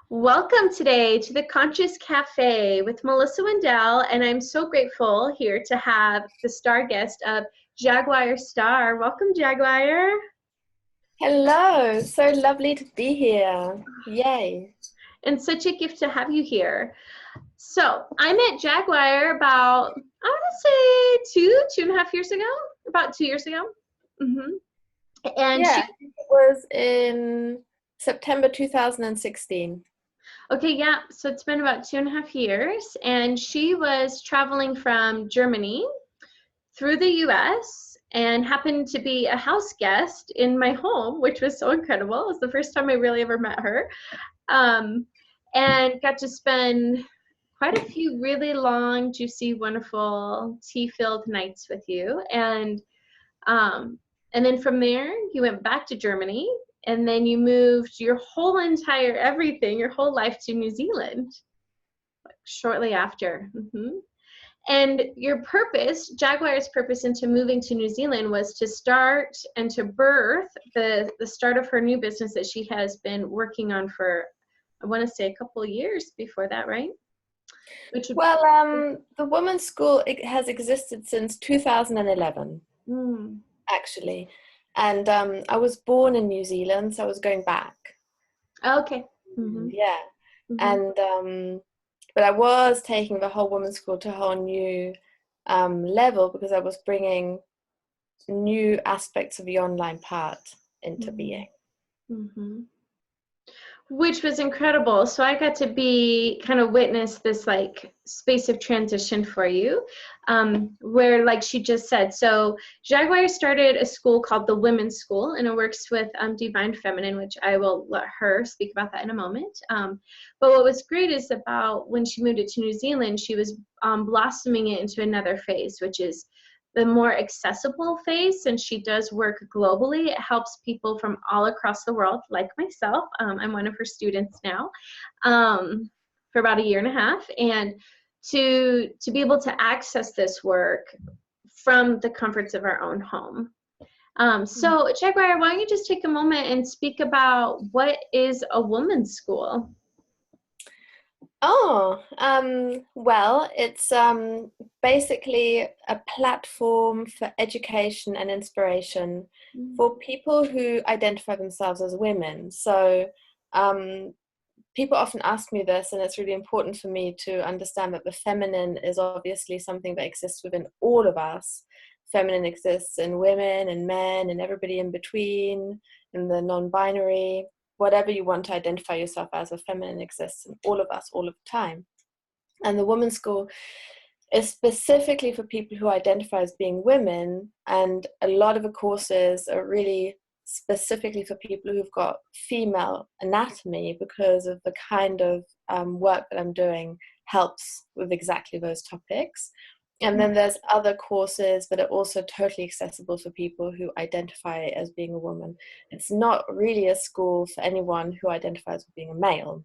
Welcome today to the Conscious Cafe with Melissa Windell, and I'm so grateful here to have the star guest of Jaguar Star. Welcome, Jaguar. Hello, so lovely to be here. Yay. And such a gift to have you here. So I met Jaguar about, I want to say two and a half years ago, about 2 years ago. hmm And Yeah, she, I think it was in September 2016. okay, yeah, so it's been about 2.5 years, and she was traveling from Germany through the US and happened to be a house guest in my home, which was so incredible. It was the first time I really ever met her. Um, and got to spend quite a few really long, juicy, wonderful, tea-filled nights with you. Um, and then from there, you went back to Germany, and then you moved your whole entire everything, your whole life to New Zealand shortly after. And your purpose, Jaguar's purpose into moving to New Zealand was to start and to birth the start of her new business that she has been working on for, I want to say, a couple of years before that, right? Which would, Well, the women's school has existed since 2011, mm, actually. And I was born in New Zealand, so I was going back. okay. hmm Yeah. hmm And but I was taking the whole women's school to a whole new level because I was bringing new aspects of the online part into being. hmm Which was incredible. So I got to be kind of witness this like space of transition for you, where like she just said, so Jaguar started a school called the Women's School, and it works with Divine Feminine, which I will let her speak about that in a moment. But what was great is about when she moved it to New Zealand, she was blossoming it into another phase, which is the more accessible phase. And she does work globally. It helps people from all across the world, like myself. I'm one of her students now, for about a year and a half, and to be able to access this work from the comforts of our own home. So Jaguar, why don't you just take a moment and speak about what is a woman's school? Oh, well, it's basically a platform for education and inspiration for people who identify themselves as women. So, um, people often ask me this, and it's really important for me to understand that the feminine is obviously something that exists within all of us. Feminine exists in women and men and everybody in between, in the non-binary, whatever you want to identify yourself as, a feminine exists in all of us all of the time. And the women's school is specifically for people who identify as being women, and a lot of the courses are really specifically for people who've got female anatomy, because of the kind of work that I'm doing helps with exactly those topics. And then there's other courses that are also totally accessible for people who identify as being a woman. It's not really a school for anyone who identifies as being a male.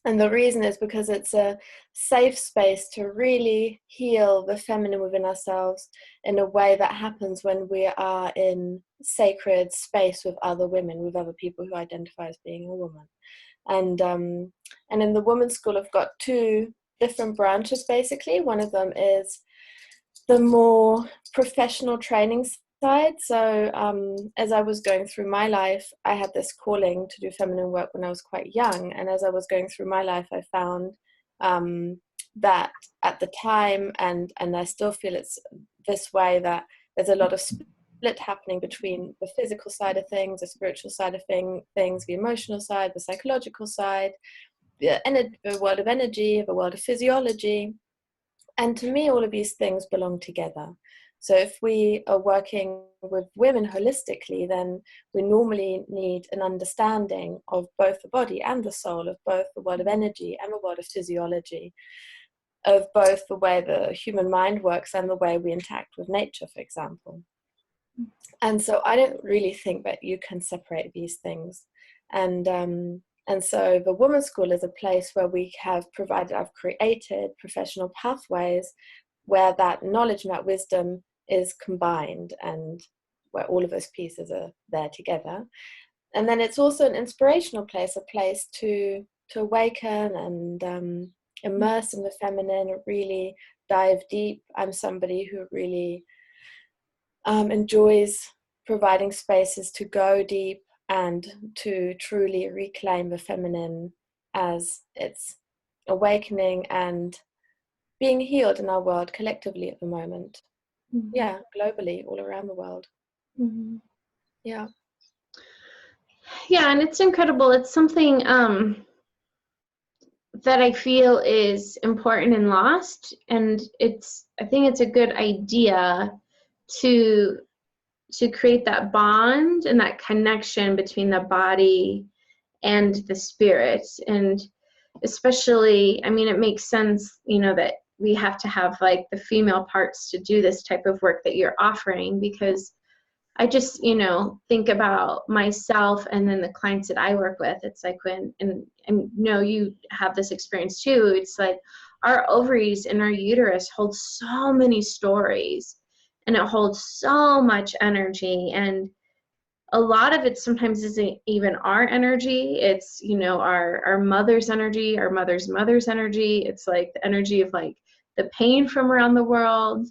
And the reason is because it's a safe space to really heal the feminine within ourselves in a way that happens when we are in sacred space with other women, with other people who identify as being a woman. And in the women's school, I've got two different branches basically. One of them is the more professional training side. So as I was going through my life, I had this calling to do feminine work when I was quite young. And as I was going through my life, I found that at the time, and I still feel it's this way, that there's a lot of split happening between the physical side of things, the spiritual side of things, the emotional side, the psychological side, the world of energy, the world of physiology. And to me, all of these things belong together. So if we are working with women holistically, then we normally need an understanding of both the body and the soul, of both the world of energy and the world of physiology, of both the way the human mind works and the way we interact with nature, for example. And so I don't really think that you can separate these things. And so the Women's School is a place where I've created professional pathways where that knowledge and that wisdom is combined, and where all of those pieces are there together. And then it's also an inspirational place, a place to awaken and immerse in the feminine, really dive deep. I'm somebody who really enjoys providing spaces to go deep and to truly reclaim the feminine as it's awakening and being healed in our world collectively at the moment. Mm-hmm. Yeah, globally, all around the world. Mm-hmm. Yeah. Yeah, and it's incredible. It's something that I feel is important and lost, and I think it's a good idea to create that bond and that connection between the body and the spirit. And especially, I mean, it makes sense, that we have to have like the female parts to do this type of work that you're offering, because I just, think about myself and then the clients that I work with. It's like and you have this experience too. It's like our ovaries and our uterus hold so many stories, and it holds so much energy. And a lot of it sometimes isn't even our energy. It's, our mother's energy, our mother's energy. It's like the energy of like the pain from around the world.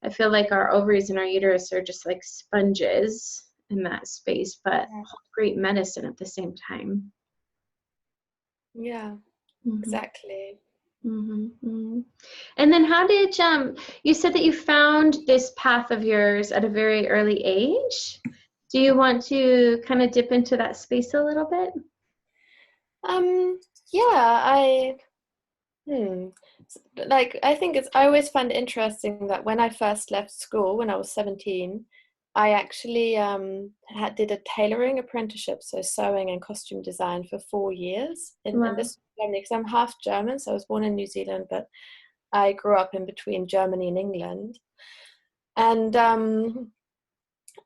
I feel like our ovaries and our uterus are just like sponges in that space, but hold great medicine at the same time. Yeah, Mm-hmm. exactly. Mm-hmm. Mm-hmm. And then how did you said that you found this path of yours at a very early age? Do you want to kind of dip into that space a little bit? Yeah, I think I always find it interesting that when I first left school, when I was 17, I actually did a tailoring apprenticeship, so sewing and costume design for 4 years in Wow. this Germany, because I'm half German, so I was born in New Zealand, but I grew up in between Germany and England.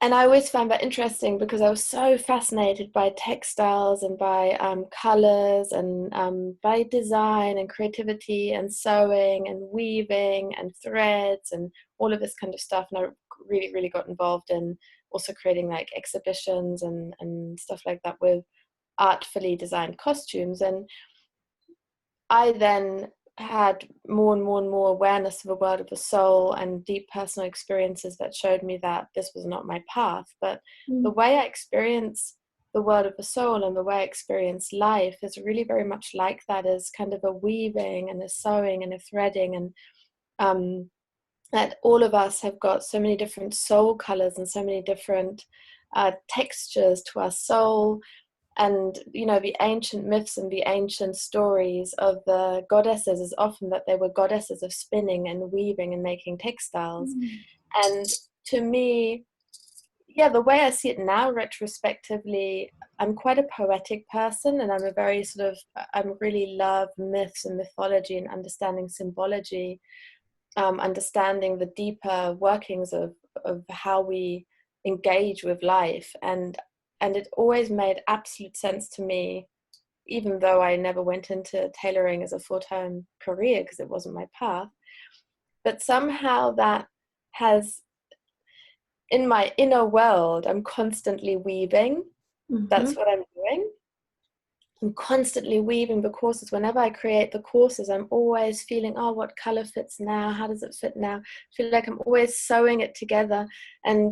And I always found that interesting because I was so fascinated by textiles and by colors and by design and creativity and sewing and weaving and threads and all of this kind of stuff. And I really, really got involved in also creating like exhibitions and stuff like that with artfully designed costumes. And I then had more and more and more awareness of the world of the soul and deep personal experiences that showed me that this was not my path. But the way I experience the world of the soul and the way I experience life is really very much like that, as kind of a weaving and a sewing and a threading, and that all of us have got so many different soul colors and so many different textures to our soul. And the ancient myths and the ancient stories of the goddesses is often that they were goddesses of spinning and weaving and making textiles. And to me, the way I see it now retrospectively, I'm quite a poetic person, and I'm a very I really love myths and mythology and understanding symbology, understanding the deeper workings of how we engage with life. And it always made absolute sense to me, even though I never went into tailoring as a full-time career because it wasn't my path. But somehow that has, in my inner world, I'm constantly weaving. Mm-hmm. That's what I'm doing. I'm constantly weaving the courses. Whenever I create the courses, I'm always feeling, oh, what color fits now? How does it fit now? I feel like I'm always sewing it together. And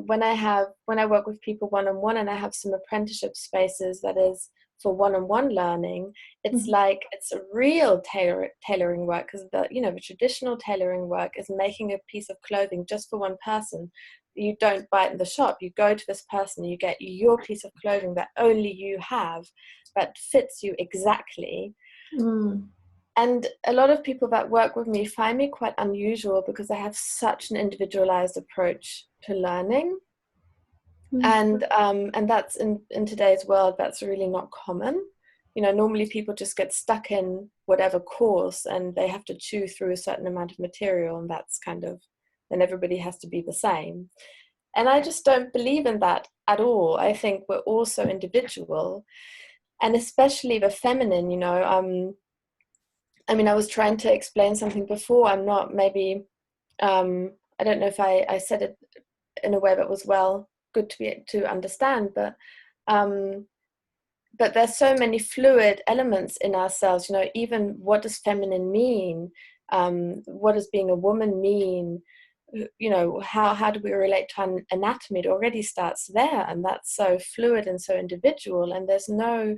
when I work with people one-on-one, and I have some apprenticeship spaces that is for one-on-one learning, it's like it's a real tailoring work, because the traditional tailoring work is making a piece of clothing just for one person. You don't buy it in the shop. You go to this person, you get your piece of clothing that only you have, that fits you exactly. And a lot of people that work with me find me quite unusual because I have such an individualized approach to learning. And that's in today's world, that's really not common. Normally people just get stuck in whatever course and they have to chew through a certain amount of material, and that's then everybody has to be the same. And I just don't believe in that at all. I think we're all so individual, and especially the feminine. I was trying to explain something before. I'm not maybe I don't know if I said it in a way that was good to understand, but but there's so many fluid elements in ourselves, even what does feminine mean? What does being a woman mean? How do we relate to anatomy? It already starts there, and that's so fluid and so individual, and there's no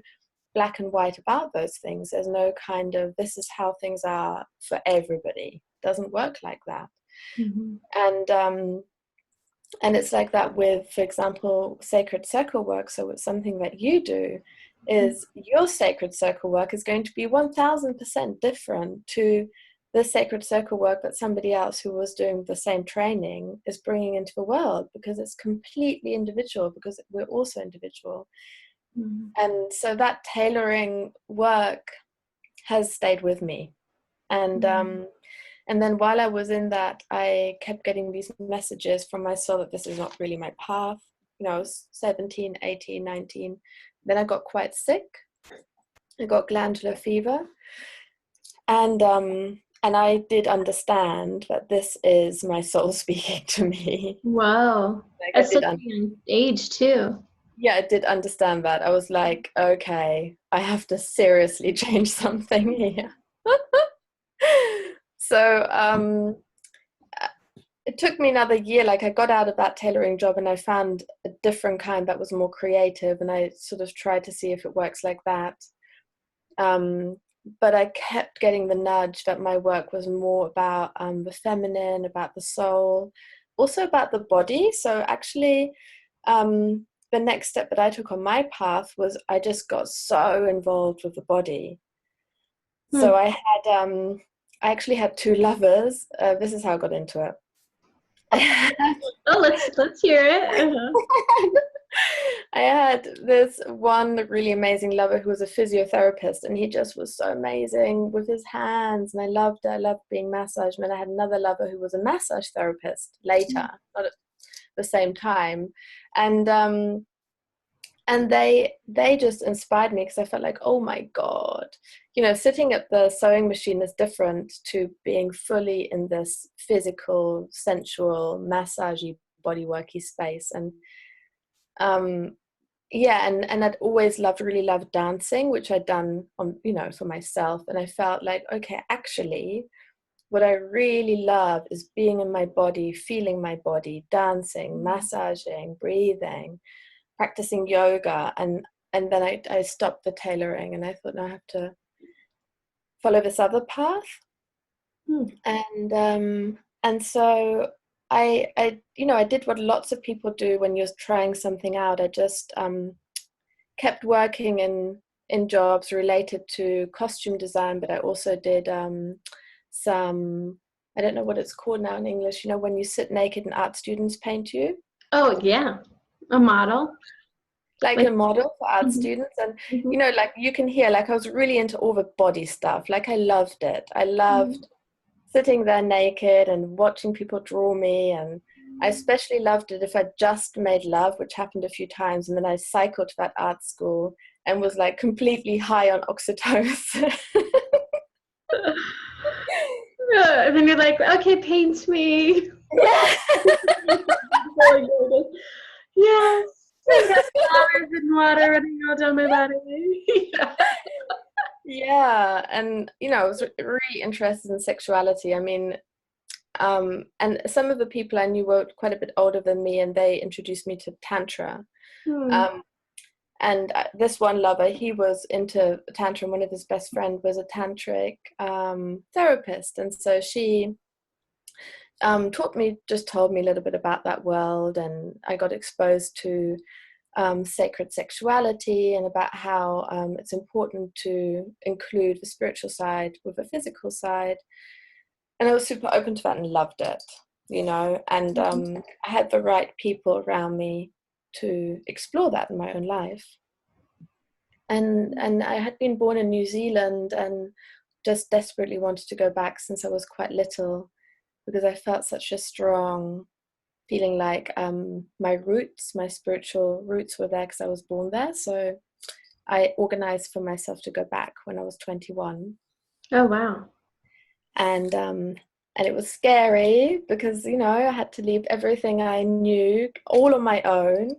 black and white about those things. There's no kind of, this is how things are for everybody. It doesn't work like that. Mm-hmm. And it's like that with, for example, sacred circle work. So it's something that you do is your sacred circle work is going to be 1000% different to the sacred circle work that somebody else who was doing the same training is bringing into the world, because it's completely individual, because we're also individual. Mm-hmm. And so that tailoring work has stayed with me. And then while I was in that, I kept getting these messages from my soul that this is not really my path. I was 17, 18, 19. Then I got quite sick. I got glandular fever. And I did understand that this is my soul speaking to me. Wow. At such a young age too. Yeah, I did understand that. I was like, okay, I have to seriously change something here. So it took me another year. Like, I got out of that tailoring job and I found a different kind that was more creative, and I sort of tried to see if it works like that. But I kept getting the nudge that my work was more about the feminine, about the soul, also about the body. So actually, the next step that I took on my path was I just got so involved with the body. So I actually had 2 lovers. This is how I got into it. Oh, let's hear it. Uh-huh. I had this one really amazing lover who was a physiotherapist, and he just was so amazing with his hands, and I loved being massaged. And then I had another lover who was a massage therapist later, not at the same time, and they just inspired me, because I felt like, oh my God, sitting at the sewing machine is different to being fully in this physical, sensual, massagey, bodyworky space. And and I'd always really loved dancing, which I'd done on, for myself. And I felt like, okay, actually, what I really love is being in my body, feeling my body, dancing, massaging, breathing, practicing yoga. And then I stopped the tailoring, and I thought, no, I have to follow this other path. And so I did what lots of people do when you're trying something out. I just kept working in jobs related to costume design, but I also did some, I don't know what it's called now in English, when you sit naked and art students paint you. Oh yeah, a model. Like a model for art students. And like you can hear, like I was really into all the body stuff. Like I loved it. I loved sitting there naked and watching people draw me. And I especially loved it if I just made love, which happened a few times, and then I cycled to that art school and was like completely high on oxytocin. And then you're like, okay, paint me. Yeah. Yes. I got flowers and water running all down my body. Yeah. And I was really interested in sexuality. I mean, and some of the people I knew were quite a bit older than me, and they introduced me to Tantra. And this one lover, he was into Tantra, and one of his best friends was a tantric therapist. And so she told me a little bit about that world, and I got exposed to sacred sexuality, and about how it's important to include the spiritual side with the physical side. And I was super open to that and loved it, and I had the right people around me to explore that in my own life. And I had been born in New Zealand and just desperately wanted to go back since I was quite little, because I felt such a strong feeling like my spiritual roots were there because I was born there. So I organized for myself to go back when I was 21. Oh, wow. And it was scary because, I had to leave everything I knew all on my own.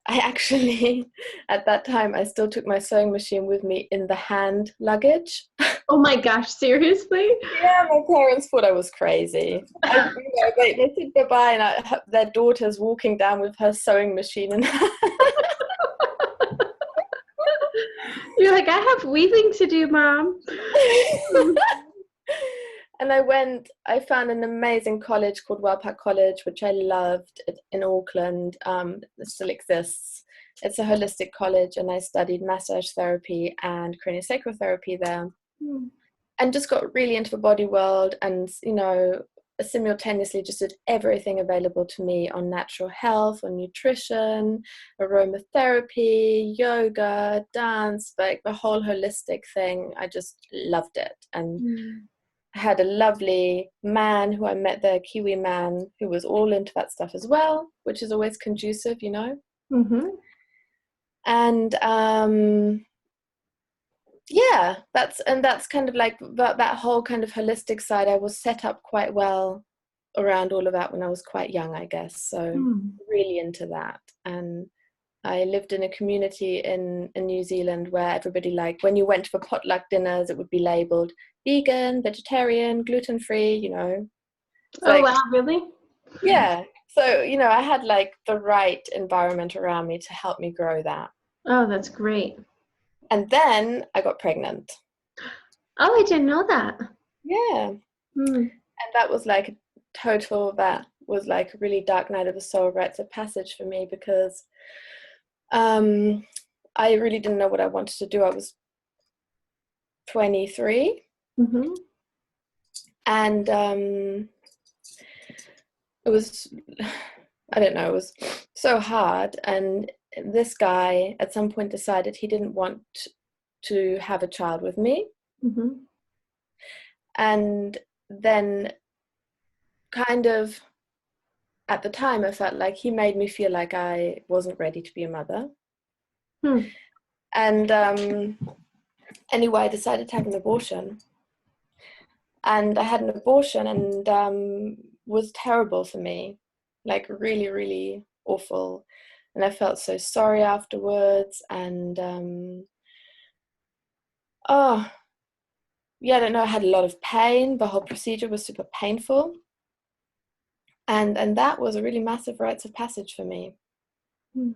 I actually, at that time, I still took my sewing machine with me in the hand luggage. Oh my gosh, seriously? Yeah, my parents thought I was crazy. They said goodbye, and their daughter's walking down with her sewing machine in her. You're like, I have weaving to do, Mom. And I found an amazing college called Wellpac College, which I loved, in Auckland. It still exists. It's a holistic college, and I studied massage therapy and craniosacral therapy there. And just got really into the body world, and simultaneously just did everything available to me on natural health, on nutrition, aromatherapy, yoga, dance, like the whole holistic thing. I just loved it. And I had a lovely man who I met there, Kiwi man, who was all into that stuff as well, which is always conducive, And yeah, that's kind of like that whole kind of holistic side. I was set up quite well around all of that when I was quite young, I guess. So really into that. And I lived in a community in New Zealand where everybody, like, when you went for potluck dinners, it would be labeled vegan, vegetarian, gluten-free, Oh, like, wow, really? yeah. So, I had like the right environment around me to help me grow that. Oh, that's great. And then I got pregnant. Oh, I didn't know that. Yeah. And that was like that was like a really dark night of the soul, rites of passage for me, because I really didn't know what I wanted to do. I was 23. And it was, I don't know, it was so hard. And this guy at some point decided he didn't want to have a child with me. And then kind of at the time, I felt like he made me feel like I wasn't ready to be a mother. And anyway, I decided to have an abortion. And I had an abortion, and was terrible for me, like really, really awful. And I felt so sorry afterwards. And yeah, I don't know, I had a lot of pain. The whole procedure was super painful. And that was a really massive rites of passage for me. In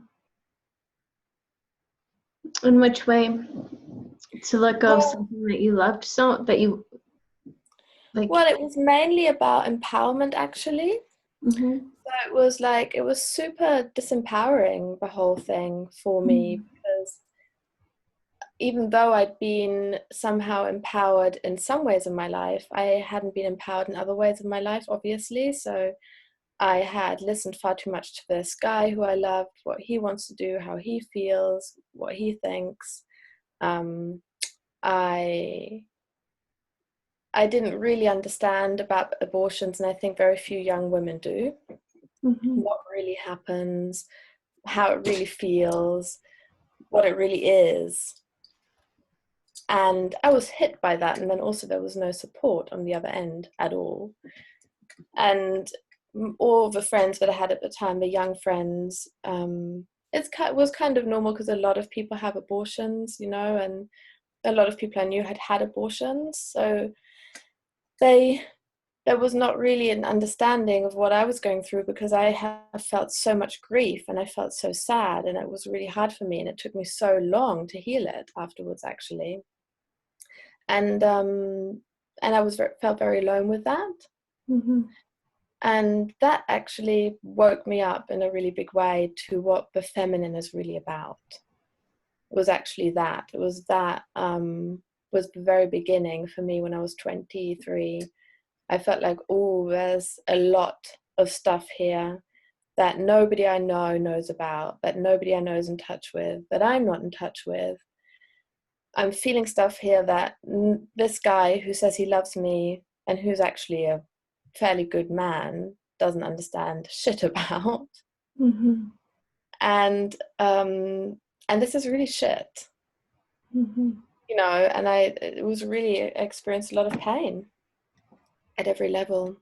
which way? To let go of something that you loved, so that you like. Well, it was mainly about empowerment, actually. So it was super disempowering, the whole thing for me, because even though I'd been somehow empowered in some ways of my life, I hadn't been empowered in other ways of my life, obviously. So I had listened far too much to this guy who I loved, what he wants to do, how he feels, what he thinks. I didn't really understand about abortions, and I think very few young women do. What really happens, how it really feels, what it really is. And I was hit by that, and then also there was no support on the other end at all. And all the friends that I had at the time, the young friends, it was kind of normal because a lot of people have abortions, and a lot of people I knew had abortions. So there was not really an understanding of what I was going through, because I have felt so much grief and I felt so sad, and it was really hard for me, and it took me so long to heal it afterwards, actually. And I felt very alone with that. And that actually woke me up in a really big way to what the feminine is really about. It was actually that. It was that was the very beginning for me when I was 23. I felt like, oh, there's a lot of stuff here that nobody I know knows about, that nobody I know is in touch with, that I'm not in touch with. I'm feeling stuff here that this guy who says he loves me and who's actually a fairly good man doesn't understand shit about. And this is really shit. And it was really, I experienced a lot of pain at every level.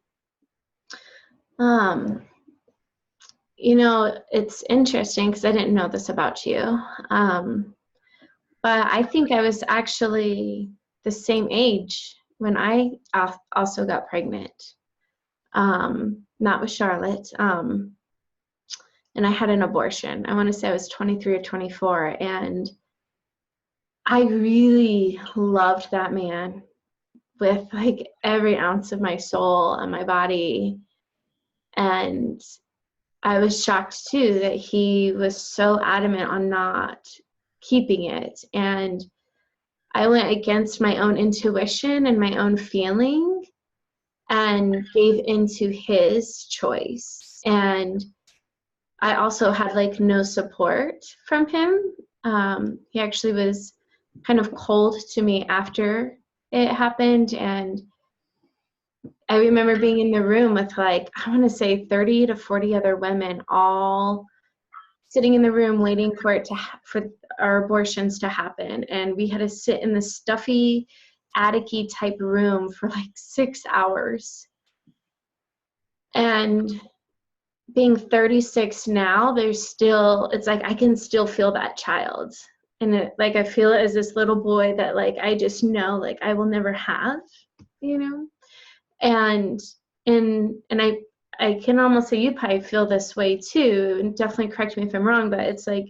It's interesting because I didn't know this about you. But I think I was actually the same age when I also got pregnant. Not with Charlotte. And I had an abortion. I want to say I was 23 or 24. And I really loved that man with like every ounce of my soul and my body. And I was shocked too that he was so adamant on not keeping it. And I went against my own intuition and my own feeling and gave into his choice. And I also had like no support from him. He actually was kind of cold to me after it happened. And I remember being in the room with like, I want to say 30 to 40 other women, all sitting in the room waiting for for our abortions to happen. And we had to sit in this stuffy, attic-y type room for like 6 hours. And being 36 now, it's like I can still feel that child. And like I feel it as this little boy that like I just know like I will never have, you know? And I can almost say you probably feel this way too, and definitely correct me if I'm wrong, but it's like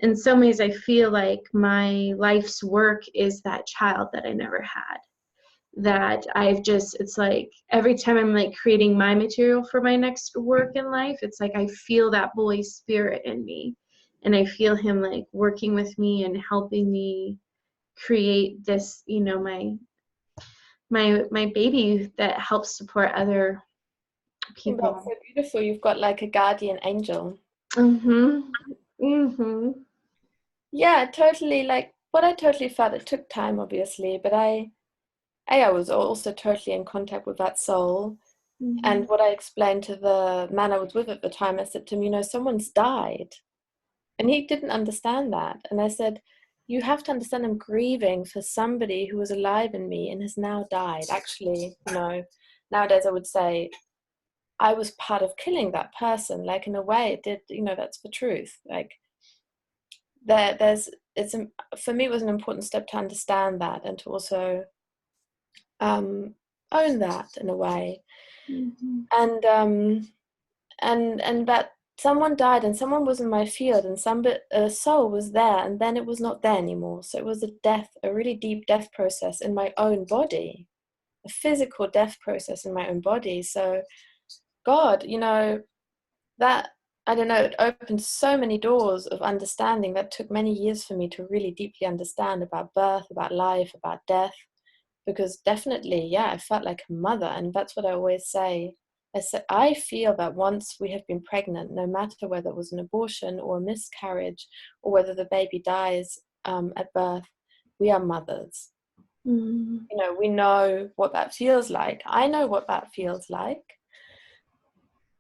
in some ways I feel like my life's work is that child that I never had. That it's like every time I'm like creating my material for my next work in life, it's like I feel that boy's spirit in me. And I feel him like working with me and helping me create this, my baby that helps support other That's people. so beautiful. You've got like a guardian angel. Mhm. Mhm. Yeah, totally. Like what I totally felt, it took time, obviously, but I was also totally in contact with that soul. And Mhm. what I explained to the man I was with at the time, I said to him, someone's died. And he didn't understand that. And I said, you have to understand I'm grieving for somebody who was alive in me and has now died. Actually, nowadays I would say I was part of killing that person. Like in a way it did, that's the truth. Like for me it was an important step to understand that and to also own that in a way. Mhm. And that someone died and someone was in my field and a soul was there and then it was not there anymore. So it was a really deep death process in my own body, a physical death process in my own body. So God, that, I don't know, it opened so many doors of understanding that took many years for me to really deeply understand about birth, about life, about death. Because definitely, yeah, I felt like a mother. And that's what I always say. I feel that once we have been pregnant, no matter whether it was an abortion or a miscarriage or whether the baby dies at birth, we are mothers. Mhm. We know what that feels like. I know what that feels like.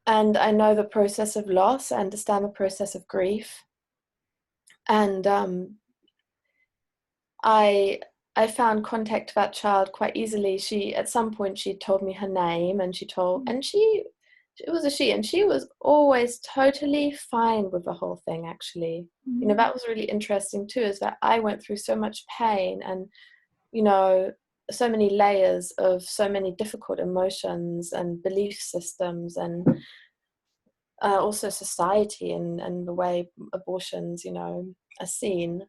And I know the process of loss. I understand the process of grief. And I found contact to that child quite easily. At some point she told me her name, and it was a she, and she was always totally fine with the whole thing, actually. Mhm. That was really interesting too, is that I went through so much pain and, so many layers of so many difficult emotions and belief systems and also society and the way abortions, are seen.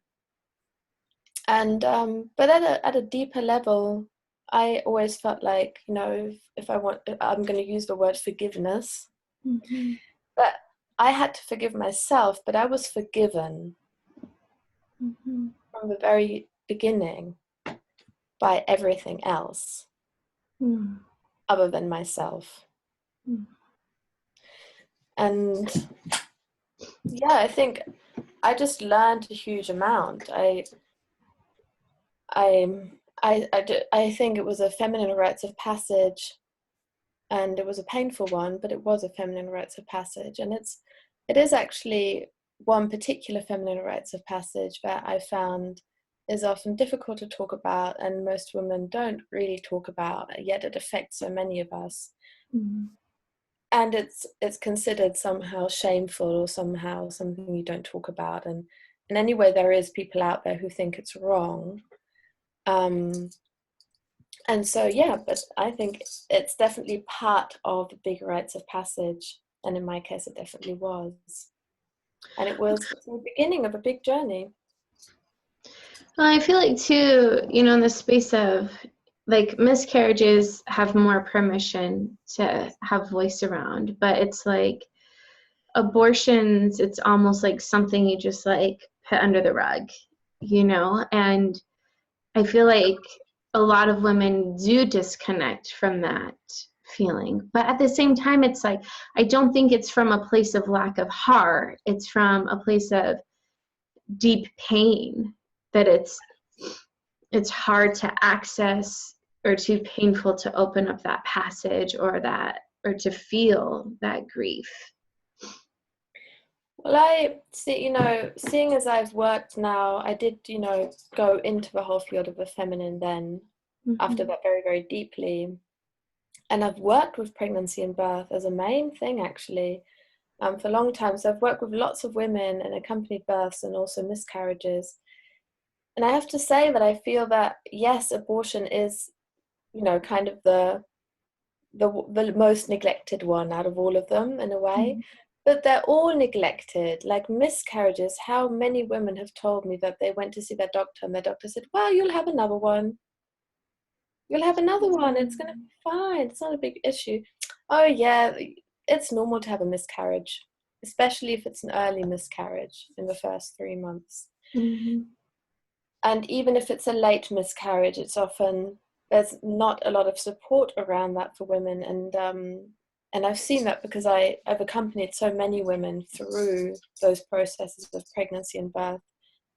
And but at a deeper level, I always felt like, if I'm going to use the word forgiveness, Mhm. but I had to forgive myself, but I was forgiven Mhm. from the very beginning by everything else Mhm. other than myself. Mhm. And yeah, I think I just learned a huge amount. I think it was a feminine rites of passage, and it was a painful one, but it was a feminine rites of passage. And it is actually one particular feminine rites of passage that I found is often difficult to talk about, and most women don't really talk about, yet it affects so many of us. Mhm. and it's considered somehow shameful or somehow something you don't talk about, and anyway there is people out there who think it's wrong, and so yeah, but I think it's definitely part of the big rites of passage, and in my case it definitely was, and it was the beginning of a big journey. Well, I feel like too, in the space of like miscarriages have more permission to have voice around, but it's like abortions, it's almost like something you just like put under the rug, and I feel like a lot of women do disconnect from that feeling. But at the same time, it's like, I don't think it's from a place of lack of heart. It's from a place of deep pain, that it's hard to access or too painful to open up that passage or to feel that grief. Well, I see, seeing as I've worked now, I did, go into the whole field of the feminine then, after that very, very deeply. And I've worked with pregnancy and birth as a main thing, actually, for a long time. So I've worked with lots of women and accompanied births and also miscarriages. And I have to say that I feel that, yes, abortion is, kind of the most neglected one out of all of them in a way. But they're all neglected. Like miscarriages, how many women have told me that they went to see their doctor and their doctor said, well, you'll have another one. You'll have another one. It's going to be fine. It's not a big issue. Oh, yeah, it's normal to have a miscarriage, especially if it's an early miscarriage in the first 3 months. And even if it's a late miscarriage, it's often, there's not a lot of support around that for women. And I've seen that because I've accompanied so many women through those processes of pregnancy and birth,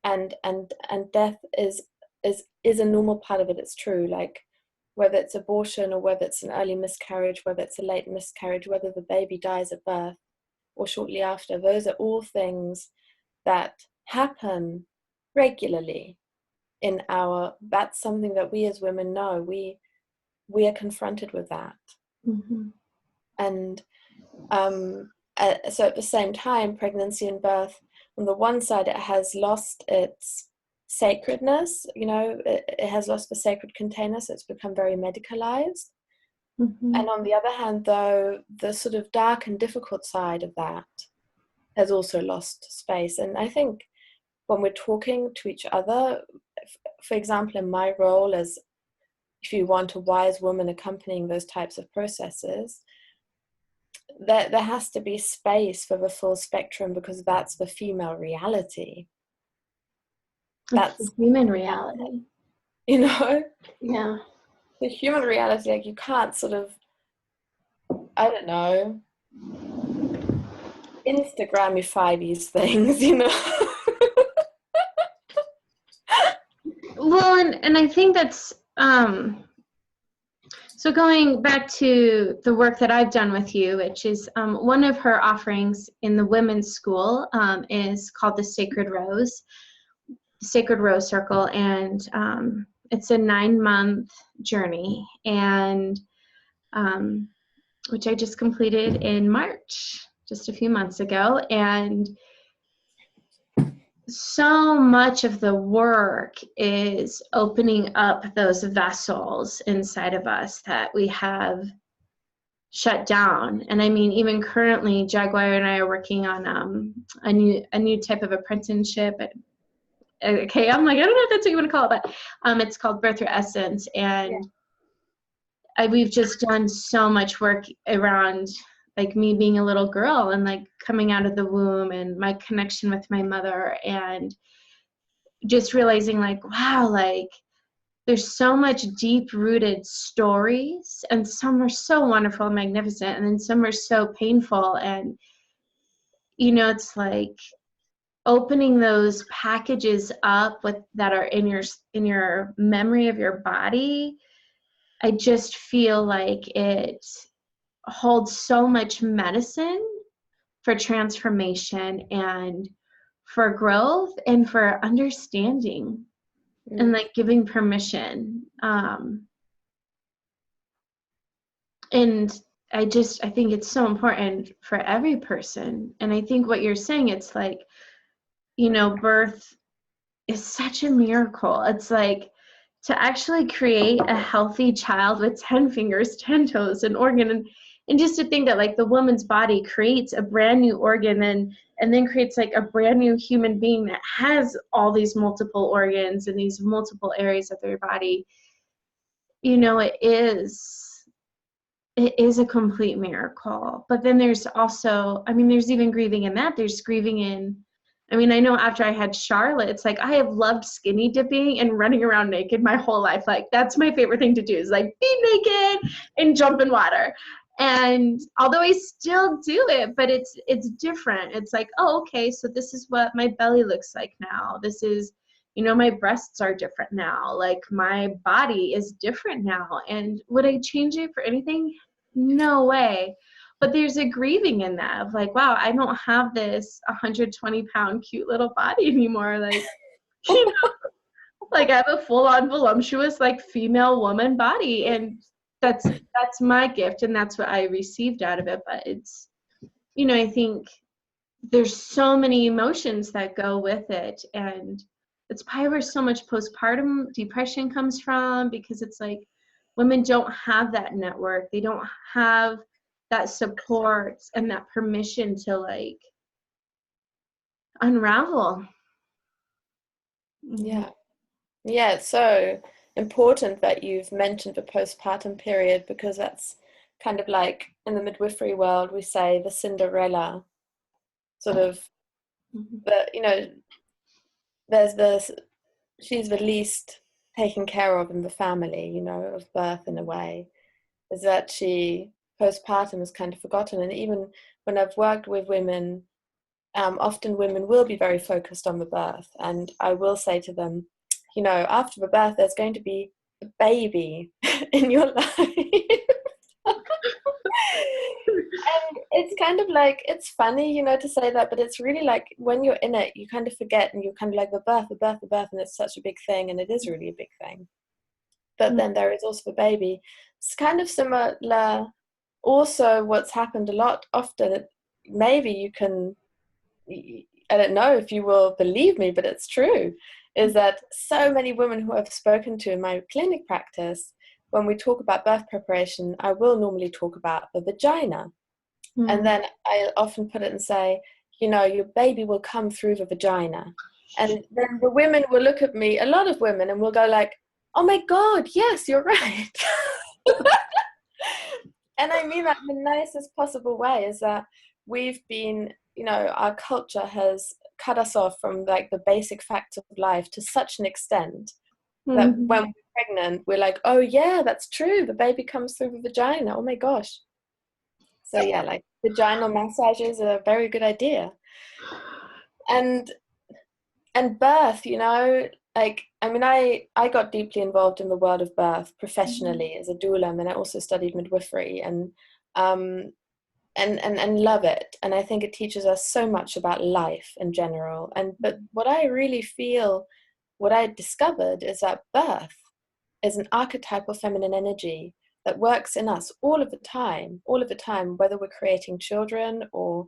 and death is a normal part of it. It's true, like whether it's abortion or whether it's an early miscarriage, whether it's a late miscarriage, whether the baby dies at birth or shortly after, those are all things that happen regularly in that's something that we as women know. We are confronted with that. And so at the same time, pregnancy and birth, on the one side, it has lost its sacredness, it has lost the sacred container, so it's become very medicalized. And on the other hand, though, the sort of dark and difficult side of that has also lost space. And I think when we're talking to each other, for example, in my role as, if you want, a wise woman accompanying those types of processes, there has to be space for the full spectrum, because that's the female reality. That's the human reality. Yeah. The human reality, like you can't sort of, I don't know, Instagramify these things, Well, and I think that's, so going back to the work that I've done with you, which is one of her offerings in the women's school is called the Sacred Rose Circle, and it's a 9-month journey, and which I just completed in March, just a few months ago, and so much of the work is opening up those vessels inside of us that we have shut down. And I mean, even currently, Jaguar and I are working on a new type of apprenticeship. Okay, I'm like, I don't know if that's what you want to call it, but it's called Birth Through Essence, and we've just done so much work around like me being a little girl and like coming out of the womb and my connection with my mother, and just realizing like, wow, like there's so much deep rooted stories, and some are so wonderful and magnificent, and then some are so painful. And it's like opening those packages up that are in your memory of your body. I just feel like it holds so much medicine for transformation and for growth and for understanding and like giving permission. And I think it's so important for every person. And I think what you're saying, it's like, birth is such a miracle. It's like to actually create a healthy child with 10 fingers, 10 toes, an organ, and just to think that like the woman's body creates a brand new organ and then creates like a brand new human being that has all these multiple organs and these multiple areas of their body. It is a complete miracle. But then there's also, there's even grieving in that. There's grieving in, I know after I had Charlotte, it's like I have loved skinny dipping and running around naked my whole life. Like that's my favorite thing to do, is like be naked and jump in water. And although I still do it, but it's different. It's like, oh, okay, so this is what my belly looks like now. This is, my breasts are different now. Like my body is different now. And would I change it for anything? No way. But there's a grieving in that of like, wow, I don't have this 120-pound cute little body anymore. Like, you know, like I have a full-on voluptuous, like female woman body. And that's my gift, and that's what I received out of it. But it's, I think there's so many emotions that go with it. And it's probably where so much postpartum depression comes from, because it's like women don't have that network. They don't have that support and that permission to like unravel. Yeah. Yeah, it's so important that you've mentioned the postpartum period, because that's kind of like in the midwifery world, we say the Cinderella sort of, but there's this, she's the least taken care of in the family, of birth in a way, is that she postpartum is kind of forgotten. And even when I've worked with women, often women will be very focused on the birth, and I will say to them, after the birth there's going to be a baby in your life. And it's kind of like, it's funny, to say that, but it's really like when you're in it, you kind of forget, and you're kind of like the birth, and it's such a big thing, and it is really a big thing. But then there is also the baby. It's kind of similar. Also, what's happened a lot often, maybe you can, I don't know if you will believe me, but it's true, is that so many women who I've spoken to in my clinic practice, when we talk about birth preparation, I will normally talk about the vagina. And then I often put it and say, your baby will come through the vagina. And then the women will look at me, a lot of women, and will go like, oh my God, yes, you're right. And I mean that in the nicest possible way, is that we've been, our culture has cut us off from like the basic facts of life to such an extent that when we're pregnant, we're like, oh yeah, that's true. The baby comes through the vagina. Oh my gosh. So yeah, like vaginal massages are a very good idea. And birth, like, I got deeply involved in the world of birth professionally as a doula, and then I also studied midwifery, and love it. And I think it teaches us so much about life in general. But what I really feel, what I discovered, is that birth is an archetypal feminine energy that works in us all of the time, whether we're creating children or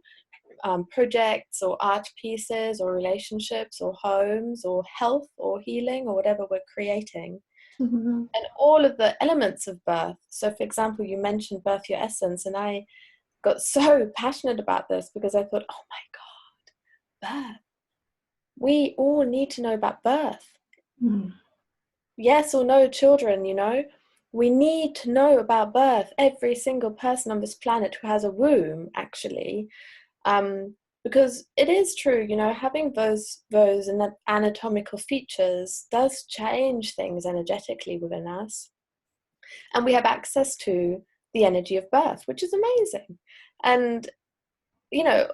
projects or art pieces or relationships or homes or health or healing or whatever we're creating. And all of the elements of birth. So for example, you mentioned birth your essence, and I got so passionate about this because I thought, oh my God, birth. We all need to know about birth. Yes or no children, we need to know about birth. Every single person on this planet who has a womb, actually, because it is true, having those anatomical features does change things energetically within us. And we have access to the energy of birth, which is amazing. And,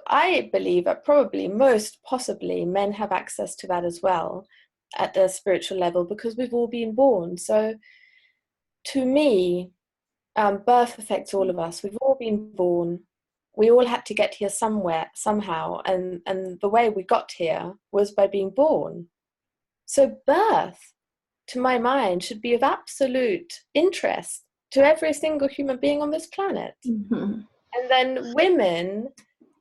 I believe that probably most possibly men have access to that as well at a spiritual level, because we've all been born. So to me, birth affects all of us. We've all been born. We all had to get here somewhere, somehow. And the way we got here was by being born. So birth, to my mind, should be of absolute interest to every single human being on this planet. Mm-hmm. And then women,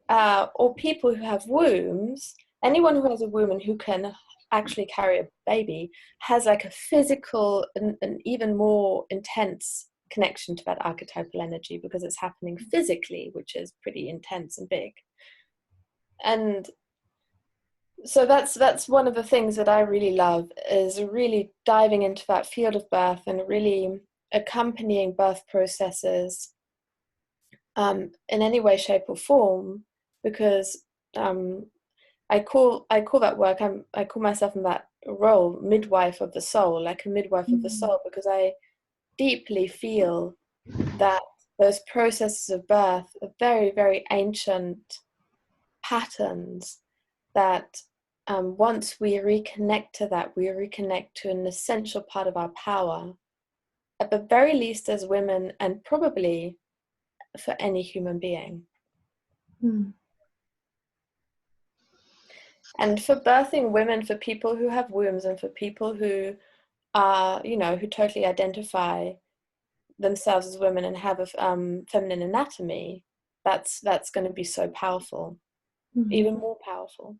or people who have wombs, anyone who has a womb and who can actually carry a baby, has like a physical and even more intense connection to that archetypal energy, because it's happening physically, which is pretty intense and big. And so that's one of the things that I really love, is really diving into that field of birth and really accompanying birth processes in any way, shape, or form, because I call that work, I call myself in that role midwife of the soul, like a midwife of the soul, because I deeply feel that those processes of birth are very, very ancient patterns that once we reconnect to that, we reconnect to an essential part of our power, at the very least as women, and probably for any human being. Mm. And for birthing women, for people who have wombs, and for people who are, who totally identify themselves as women and have a feminine anatomy, that's going to be so powerful, even more powerful.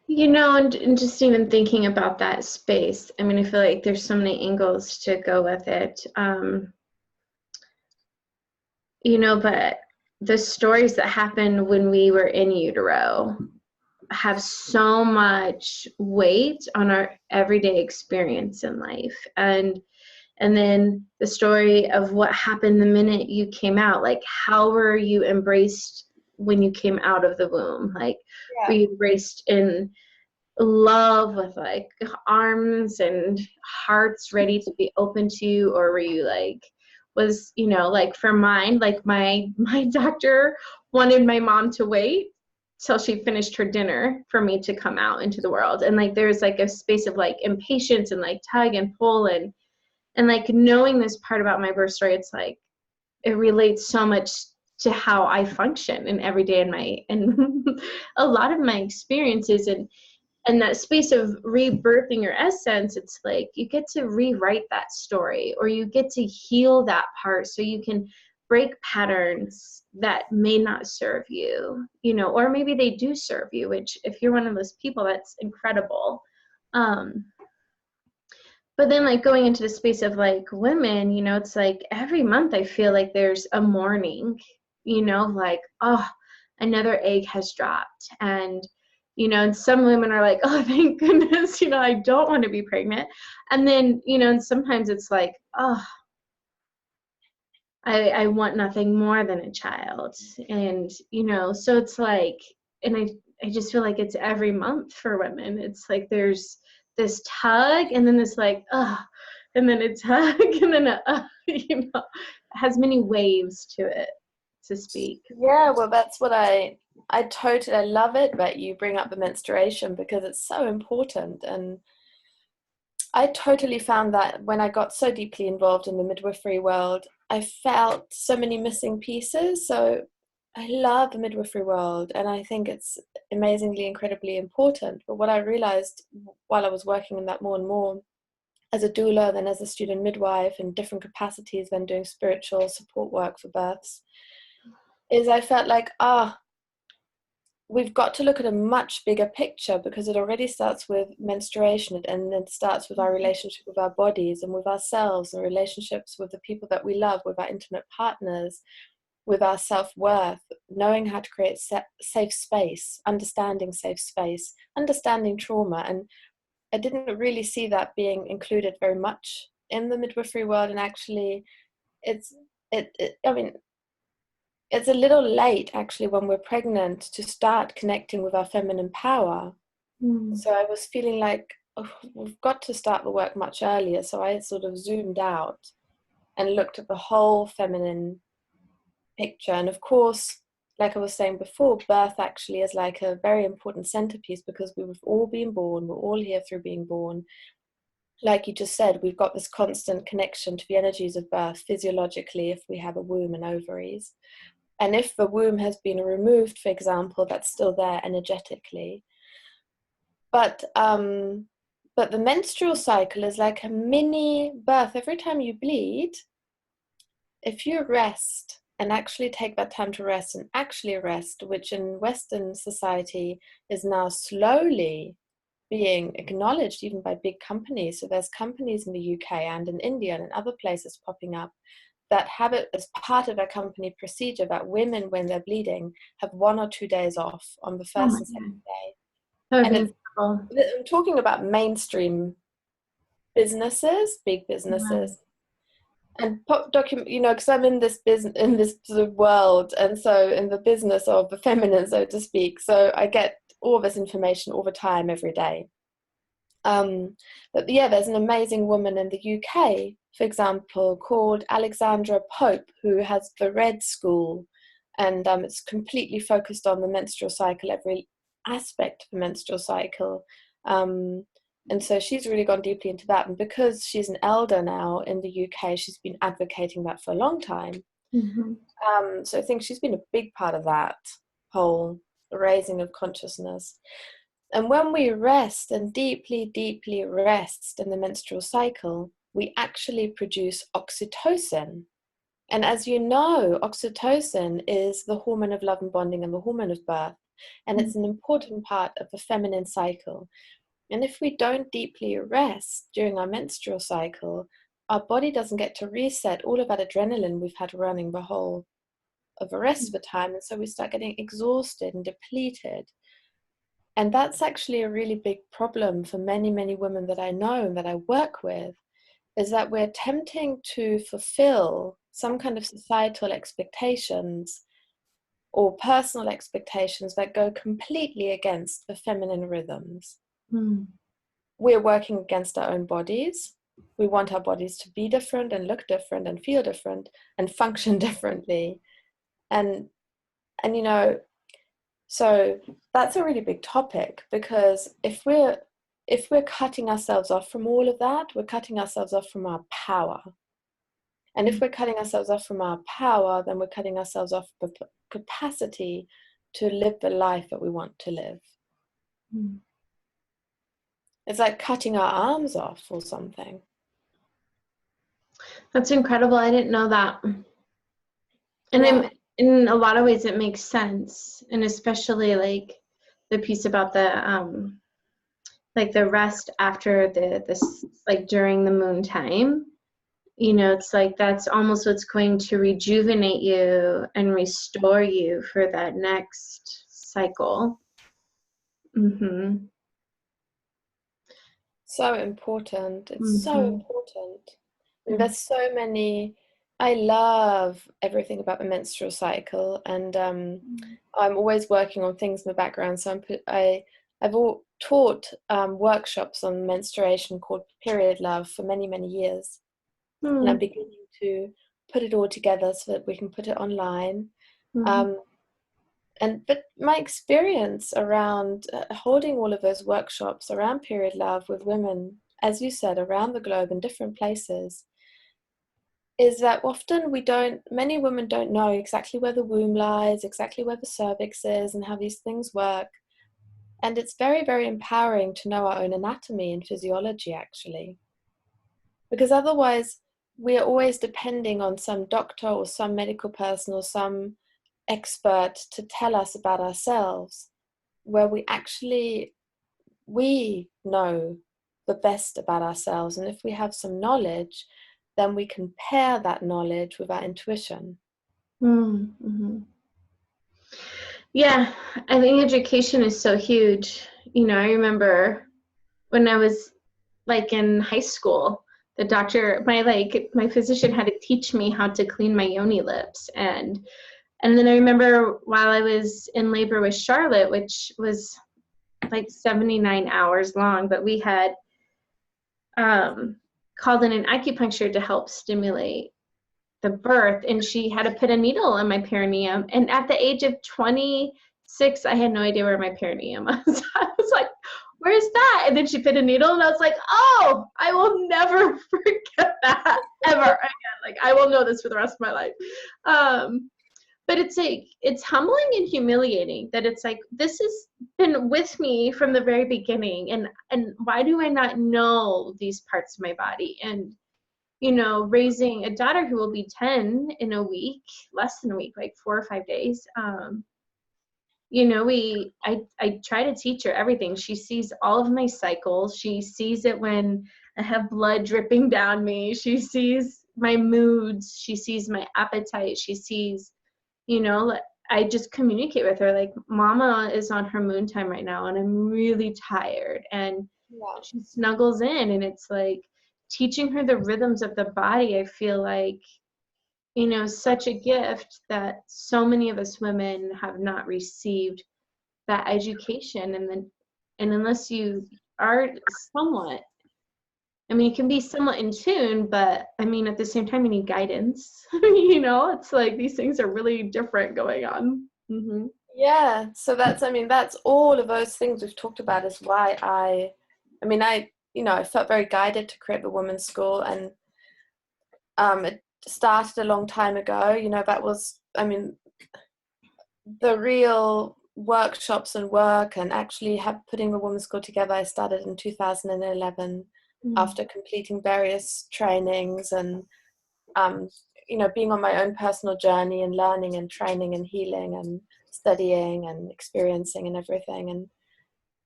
And just even thinking about that space, I mean, I feel like there's so many angles to go with it. But the stories that happened when we were in utero have so much weight on our everyday experience in life. And then the story of what happened the minute you came out, like how were you embraced when you came out of the womb? Like, were you embraced in love with like arms and hearts ready to be open to you, or were you like, was like for mine, like my doctor wanted my mom to wait till she finished her dinner for me to come out into the world, and like there's like a space of like impatience and like tug and pull, and like knowing this part about my birth story, it's like it relates so much to how I function in every day in my and a lot of my experiences, and that space of rebirthing your essence, it's like you get to rewrite that story, or you get to heal that part so you can break patterns that may not serve you, or maybe they do serve you, which if you're one of those people, that's incredible. But then like going into the space of like women, it's like every month I feel like there's a mourning, like, oh, another egg has dropped. And some women are like, oh, thank goodness, I don't want to be pregnant. And then, and sometimes it's like, oh, I want nothing more than a child. And, so it's like, and I just feel like it's every month for women. It's like there's this tug, and then this like, and then a tug, and then has many waves to it, to speak. Yeah, well, that's what I love it that you bring up the menstruation, because it's so important. And I totally found that when I got so deeply involved in the midwifery world, I felt so many missing pieces. So I love the midwifery world, and I think it's amazingly, incredibly important. But what I realized while I was working in that more and more, as a doula, then as a student midwife in different capacities, then doing spiritual support work for births, is I felt like, we've got to look at a much bigger picture, because it already starts with menstruation, and it starts with our relationship with our bodies and with ourselves, and relationships with the people that we love, with our intimate partners, with our self-worth, knowing how to create safe space, understanding safe space, understanding trauma. And I didn't really see that being included very much in the midwifery world. And actually it's a little late actually when we're pregnant to start connecting with our feminine power. So I was feeling like, we've got to start the work much earlier. So I sort of zoomed out and looked at the whole feminine picture. And of course, like I was saying before, birth actually is like a very important centerpiece, because we've all been born, we're all here through being born. Like you just said, we've got this constant connection to the energies of birth physiologically if we have a womb and ovaries. And if the womb has been removed, for example, that's still there energetically. But But the menstrual cycle is like a mini birth. Every time you bleed, if you rest and actually take that time to rest and actually rest, which in Western society is now slowly being acknowledged even by big companies. So there's companies in the UK and in India and in other places popping up that have it as part of their company procedure that women, when they're bleeding, have 1 or 2 days off on the Oh first my and God. second day. That would And be incredible. I'm talking about mainstream businesses, big businesses. And because I'm in this business, in this sort of world, and so in the business of the feminine, so to speak. So I get all this information all the time, every day. But yeah, there's an amazing woman in the UK, for example, called Alexandra Pope, who has the Red School, and it's completely focused on the menstrual cycle, every aspect of the menstrual cycle. And so she's really gone deeply into that. And because she's an elder now in the UK, she's been advocating that for a long time. Mm-hmm. So I think she's been a big part of that whole raising of consciousness. And when we rest and deeply, deeply rest in the menstrual cycle, we actually produce oxytocin. And as you know, oxytocin is the hormone of love and bonding and the hormone of birth. And it's an important part of the feminine cycle. And if we don't deeply rest during our menstrual cycle, our body doesn't get to reset all of that adrenaline we've had running the whole of the rest of the time. And so we start getting exhausted and depleted. And that's actually a really big problem for many, many women that I know and that I work with, is that we're attempting to fulfill some kind of societal expectations or personal expectations that go completely against the feminine rhythms. Mm. We're working against our own bodies. We want our bodies to be different and look different and feel different and function differently. And so that's a really big topic, because if we're cutting ourselves off from all of that, we're cutting ourselves off from our power. And if we're cutting ourselves off from our power, then we're cutting ourselves off the capacity to live the life that we want to live. Mm. It's like cutting our arms off or something. That's incredible. I didn't know that. And Yeah. in a lot of ways it makes sense. And especially like the piece about the like the rest after this like during the moon time. It's like that's almost what's going to rejuvenate you and restore you for that next cycle. Mm-hmm. So important. It's so Mm-hmm. important. And there's so many. I love everything about the menstrual cycle, and I'm always working on things in the background. So I've taught workshops on menstruation called Period Love for many, many years, and I'm beginning to put it all together so that we can put it online. Mm-hmm. But my experience around holding all of those workshops around period love with women, as you said, around the globe in different places, is that often many women don't know exactly where the womb lies, exactly where the cervix is, and how these things work. And it's very, very empowering to know our own anatomy and physiology, actually. Because otherwise, we are always depending on some doctor or some medical person or some expert to tell us about ourselves, where we know the best about ourselves. And if we have some knowledge, then we can pair that knowledge with our intuition. Mm-hmm. Yeah, I think education is so huge. I remember when I was like in high school, the doctor, my physician had to teach me how to clean my yoni lips. And then I remember while I was in labor with Charlotte, which was like 79 hours long, but we had called in an acupuncture to help stimulate the birth, and she had to put a needle in my perineum. And at the age of 26, I had no idea where my perineum was. I was like, where's that? And then she put a needle, and I was like, oh, I will never forget that ever again. Like, I will know this for the rest of my life. but it's like, it's humbling and humiliating that it's like, this has been with me from the very beginning. And why do I not know these parts of my body? And, you know, raising a daughter who will be 10 in a week, less than a week, like 4 or 5 days. You know, I try to teach her everything. She sees all of my cycles. She sees it when I have blood dripping down me. She sees my moods. She sees my appetite. She sees, you know, I just communicate with her like, Mama is on her moon time right now and I'm really tired. And Yeah. she snuggles in, and it's like teaching her the rhythms of the body. I feel like, you know, such a gift that so many of us women have not received that education. And unless you are somewhat, I mean, you can be somewhat in tune, but I mean, at the same time, you need guidance. You know, it's like these things are really different going on. Mm-hmm. Yeah, so that's, I mean, that's all of those things we've talked about is why I felt very guided to create the women's school, and it started a long time ago. You know, that was, I mean, the real workshops and work and actually putting the women's school together, I started in 2011 after completing various trainings and, being on my own personal journey and learning and training and healing and studying and experiencing and everything.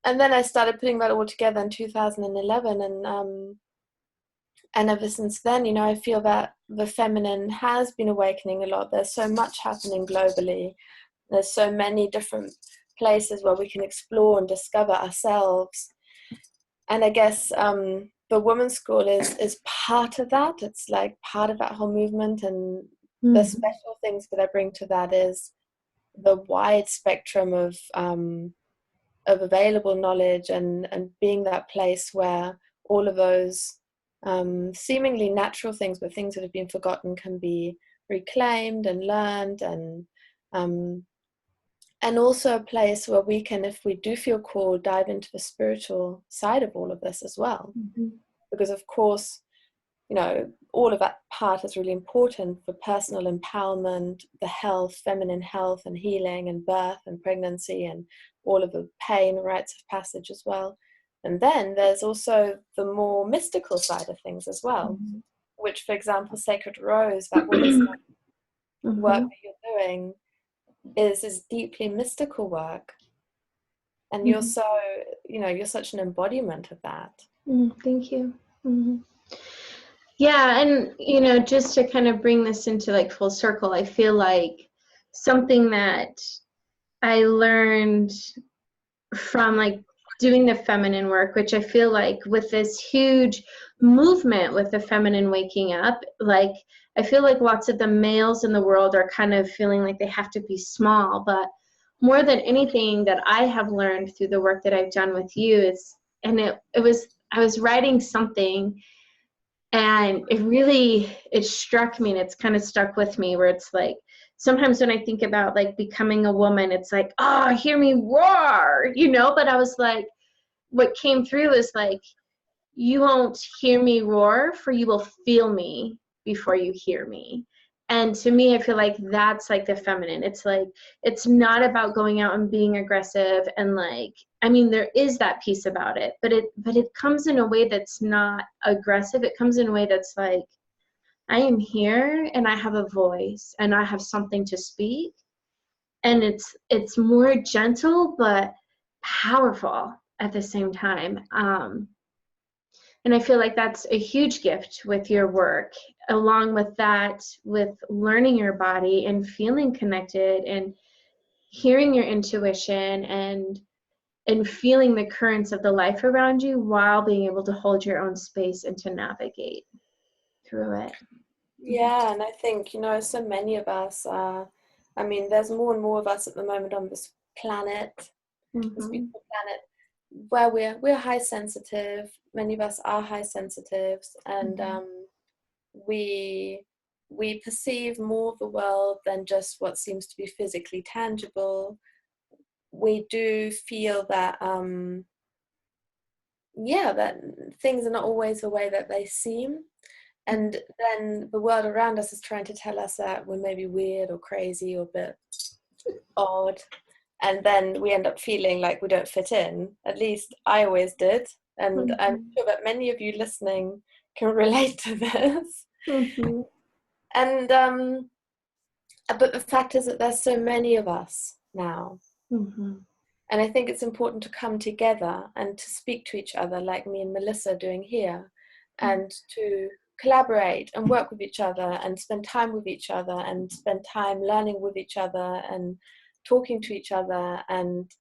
And then I started putting that all together in 2011, and ever since then, you know, I feel that the feminine has been awakening a lot. There's so much happening globally. There's so many different places where we can explore and discover ourselves. And I guess the women's school is part of that. It's like part of that whole movement. And the special things that I bring to that is the wide spectrum of available knowledge, and being that place where all of those seemingly natural things, but things that have been forgotten, can be reclaimed and learned, and also a place where we can, if we do feel called, dive into the spiritual side of all of this as well. Because of course, you know, all of that part is really important for personal empowerment, the health, feminine health and healing and birth and pregnancy and all of the pain, rites of passage as well. And then there's also the more mystical side of things as well, which, for example, Sacred Rose, that woman's work that you're doing is deeply mystical work. And you're so, you know, you're such an embodiment of that. Thank you. Yeah, and you know, just to kind of bring this into like full circle, I feel like something that I learned from like doing the feminine work, which I feel like with this huge movement with the feminine waking up, like I feel like lots of the males in the world are kind of feeling like they have to be small, but more than anything that I have learned through the work that I've done with you is, and I was writing something, and it struck me, and it's kind of stuck with me, where it's like, sometimes when I think about like becoming a woman, it's like, oh, hear me roar, you know, but I was like, what came through is like, you won't hear me roar, for you will feel me before you hear me. And to me, I feel like that's like the feminine. It's like, it's not about going out and being aggressive and like, I mean, there is that piece about it, but it comes in a way that's not aggressive. It comes in a way that's like, I am here and I have a voice and I have something to speak. And it's more gentle, but powerful at the same time. And I feel like that's a huge gift with your work. Along with that, with learning your body and feeling connected and hearing your intuition and feeling the currents of the life around you, while being able to hold your own space and to navigate through it. Yeah, and I think, you know, so many of us are, I mean, there's more and more of us at the moment on this planet, this beautiful planet, where we're high sensitive. Many of us are high sensitives, and we perceive more of the world than just what seems to be physically tangible. We do feel that that things are not always the way that they seem, And then the world around us is trying to tell us that we're maybe weird or crazy or a bit odd. And then we end up feeling like we don't fit in. At least I always did. And I'm sure that many of you listening can relate to this. Mm-hmm. And but the fact is that there's so many of us now. Mm-hmm. And I think it's important to come together and to speak to each other like me and Melissa are doing here, and to collaborate and work with each other and spend time with each other and spend time learning with each other and talking to each other and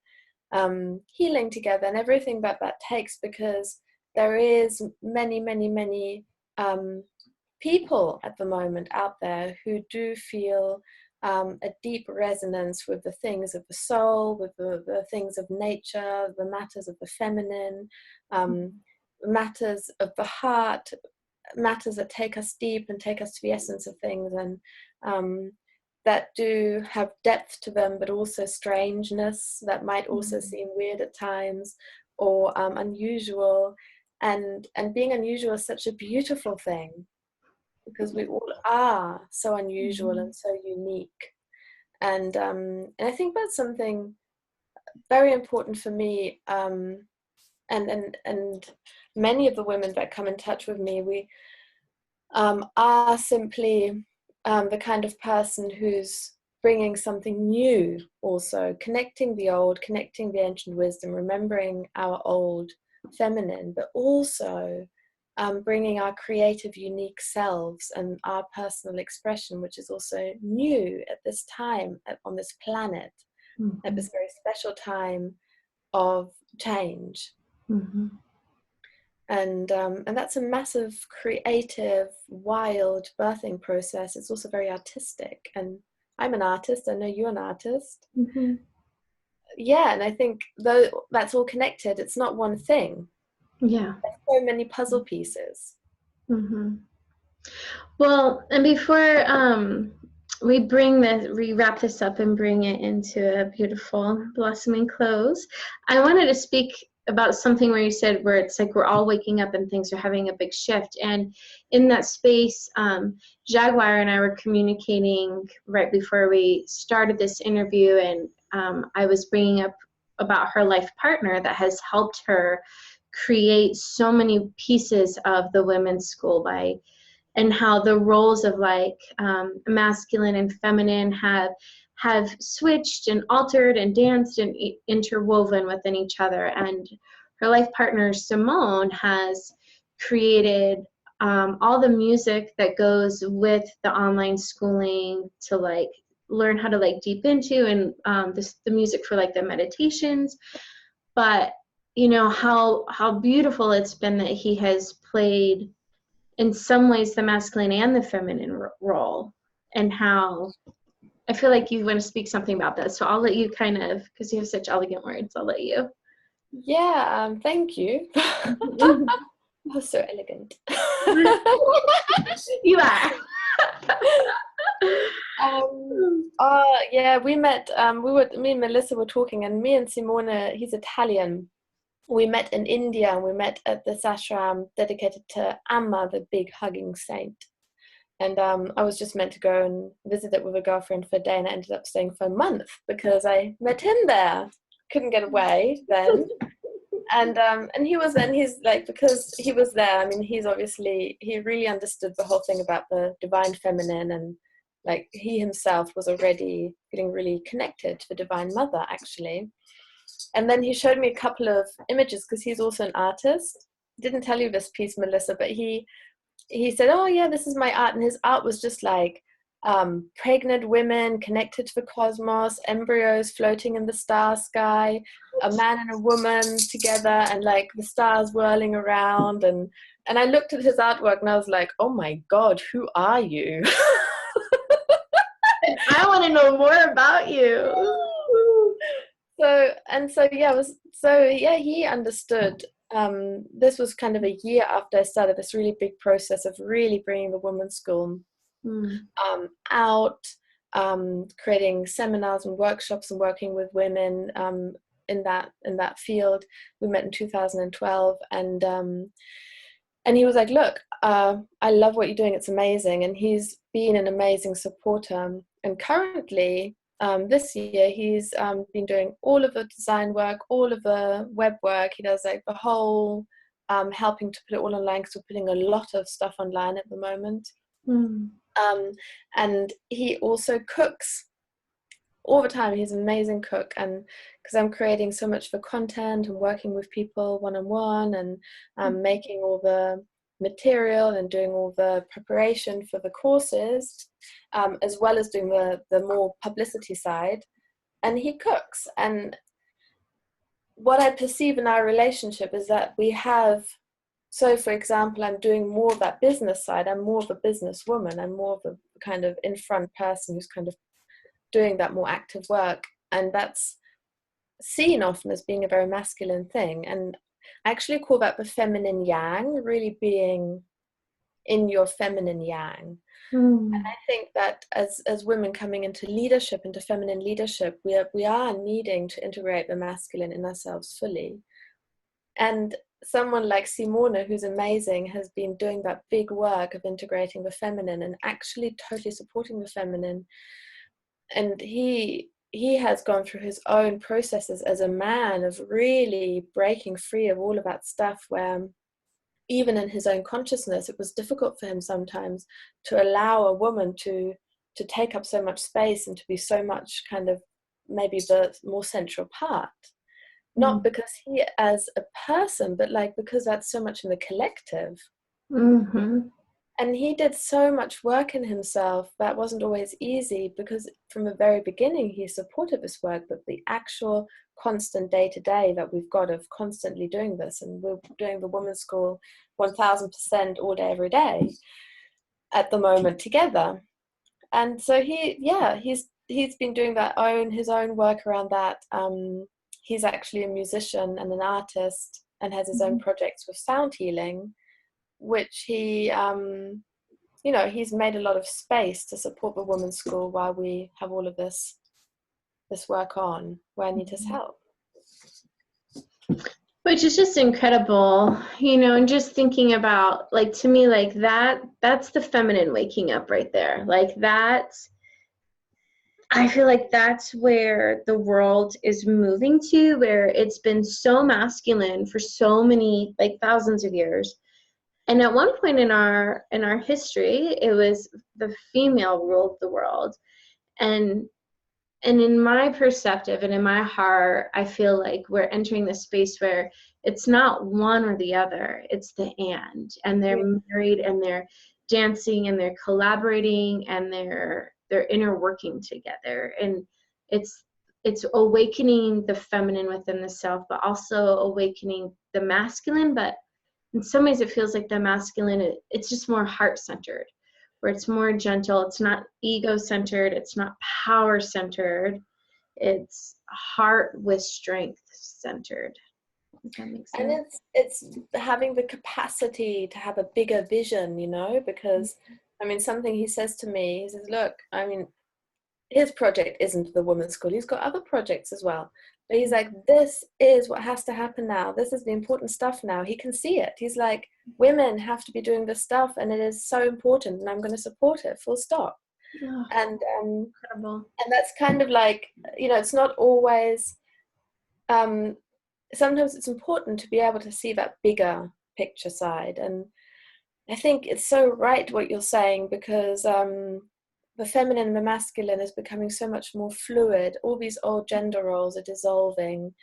healing together and everything that takes, because there is many people at the moment out there who do feel a deep resonance with the things of the soul, with the things of nature, the matters of the feminine, matters of the heart, matters that take us deep and take us to the essence of things, and that do have depth to them, but also strangeness that might also seem weird at times, or unusual. And being unusual is such a beautiful thing, because we all are so unusual and so unique. And I think that's something very important for me. And many of the women that come in touch with me, we are simply the kind of person who's bringing something new, also connecting the old, connecting the ancient wisdom, remembering our old feminine, but also bringing our creative, unique selves and our personal expression, which is also new at this time on this planet, at this very special time of change. And that's a massive, creative, wild birthing process. It's also very artistic, and I'm an artist. I know you're an artist. Yeah, and I think though that's all connected, it's not one thing. Yeah. There's so many puzzle pieces. Well, and before we wrap this up and bring it into a beautiful blossoming close, I wanted to speak about something where you said where it's like we're all waking up and things are having a big shift. And in that space, Jaguar and I were communicating right before we started this interview, and I was bringing up about her life partner that has helped her create so many pieces of the women's school and how the roles of like masculine and feminine have switched and altered and danced and interwoven within each other. And her life partner Simone has created all the music that goes with the online schooling to like learn how to like deep into, and the music for like the meditations. But you know how beautiful it's been that he has played in some ways the masculine and the feminine role, and how I feel like you want to speak something about that. So I'll let you kind of, because you have such elegant words, I'll let you. Yeah, thank you. Oh, so elegant. You are. Yeah, we met, me and Melissa were talking, and me and Simone, he's Italian. We met in India, and we met at this ashram dedicated to Amma, the big hugging saint. And I was just meant to go and visit it with a girlfriend for a day, and I ended up staying for a month because I met him there. Couldn't get away then. And he was then, he's like, because he was there, I mean, he really understood the whole thing about the divine feminine, and like he himself was already feeling really connected to the Divine Mother, actually. And then he showed me a couple of images, because he's also an artist. Didn't tell you this piece, Melissa, but he said, oh yeah, this is my art. And his art was just like pregnant women connected to the cosmos, embryos floating in the star sky, a man and a woman together, and like the stars whirling around. And I looked at his artwork and I was like, oh my God, who are you? I want to know more about you. He understood. This was kind of a year after I started this really big process of really bringing the women's school out, creating seminars and workshops and working with women in that field. We met in 2012, and And he was like, look, I love what you're doing. It's amazing. And he's been an amazing supporter. And currently, this year, he's been doing all of the design work, all of the web work. He does like the whole helping to put it all online, because we're putting a lot of stuff online at the moment. Mm. And he also cooks all the time. He's an amazing cook, and because I'm creating so much for content and working with people one-on-one, and making all the material and doing all the preparation for the courses, as well as doing the more publicity side, and he cooks. And what I perceive in our relationship is that we have, so for example, I'm doing more of that business side. I'm more of a business woman. I'm more of a kind of in front person who's kind of doing that more active work, and that's seen often as being a very masculine thing. And I actually call that the feminine yang, really being in your feminine yang. And I think that as women coming into leadership, into feminine leadership, we are needing to integrate the masculine in ourselves fully. And someone like Simona, who's amazing, has been doing that big work of integrating the feminine and actually totally supporting the feminine. And he has gone through his own processes as a man of really breaking free of all of that stuff, where even in his own consciousness it was difficult for him sometimes to allow a woman to take up so much space and to be so much kind of maybe the more central part. Not because he as a person, but like because that's so much in the collective. Mm-hmm. And he did so much work in himself that wasn't always easy, because from the very beginning he supported this work, but the actual constant day-to-day that we've got of constantly doing this, and we're doing the women's school 1000% all day every day at the moment together. And so he's been doing his own work around that. He's actually a musician and an artist, and has his own projects with sound healing, which he he's made a lot of space to support the women's school while we have all of this work on, where I need his help. Which is just incredible, and just thinking about, like, to me, like that's the feminine waking up right there. Like I feel like that's where the world is moving to, where it's been so masculine for so many, like, thousands of years. And at one point in our history, it was the female ruled the world. And in my perspective and in my heart, I feel like we're entering this space where it's not one or the other, it's the and they're married, and they're dancing, and they're collaborating, and they're inner working together. And it's awakening the feminine within the self, but also awakening the masculine. But in some ways it feels like the masculine, it's just more heart-centered, where it's more gentle. It's not ego-centered. It's not power-centered. It's heart with strength-centered. Does that make sense? And it's having the capacity to have a bigger vision, because, I mean, something he says to me, he says, look, I mean, his project isn't the women's school. He's got other projects as well. But he's like, this is what has to happen now. This is the important stuff now. He can see it. He's like, women have to be doing this stuff, and it is so important, and I'm going to support it, full stop. Oh, and incredible. And that's kind of like, it's not always, sometimes it's important to be able to see that bigger picture side. And I think it's so right what you're saying, because the feminine and the masculine is becoming so much more fluid. All these old gender roles are dissolving.